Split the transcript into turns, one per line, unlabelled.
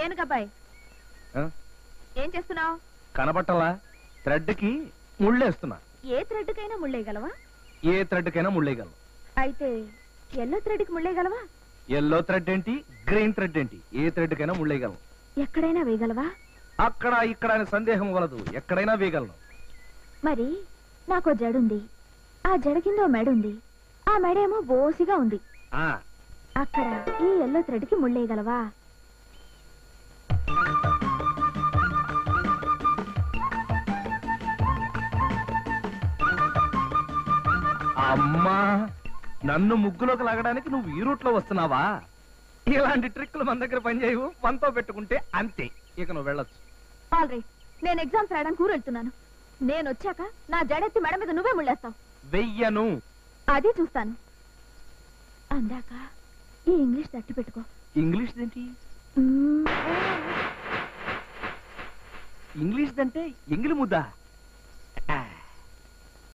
ఏనుగబ్బాయి ఏం చేస్తున్నావు?
కనబట్టలా థ్రెడ్ కి ముళ్ళేస్తున్నా.
ఏ థ్రెడ్ కైనా ముళ్ళేయగలవా?
ఏ థ్రెడ్ కైనా ముళ్ళేయగలను.
అయితే ఎల్లో థ్రెడ్ కి ముళ్ళేయగలవా?
ఎల్లో థ్రెడ్ ఏంటి, గ్రీన్ థ్రెడ్ ఏంటి, ఏ థ్రెడ్ కైనా ముళ్ళేయగలను.
ఎక్కడైనా వేయగలవా?
అక్కడ ఇక్కడ అనే సందేహం వలదు, ఎక్కడైనా వేయగలను.
మరి నాకు జడుంది, ఆ జడ కింద మెడుంది, ఆ మెడేమో బోసిగా ఉంది. అక్కడ ఈ ఎల్లో థ్రెడ్ కి ముళ్ళేయగలవా?
అమ్మా, నన్ను ముగ్గులోకి లాగడానికి నువ్వు ఈ రూట్ లో వస్తున్నావా? ఇలాంటి ట్రిక్లు మన దగ్గర పనిచేయవు, మనతో పెట్టుకుంటే అంతే. ఇక నువ్వు వెళ్ళొచ్చు.
ఆల్ రైట్, నేను ఎగ్జామ్స్ రాయడానికి ఊరు వెళ్తున్నాను. నేను వచ్చాక నా జడెత్తి మెడ మీద నువ్వే ముళ్ళేస్తావు.
వెయ్యను.
అది చూస్తాను. అందాక ఈ ఇంగ్లీష్ తట్టి పెట్టుకో.
ఇంగ్లీష్ ఏంటి? ఇంగ్లీష్ అంటే ఎంగిలి ముద్ద.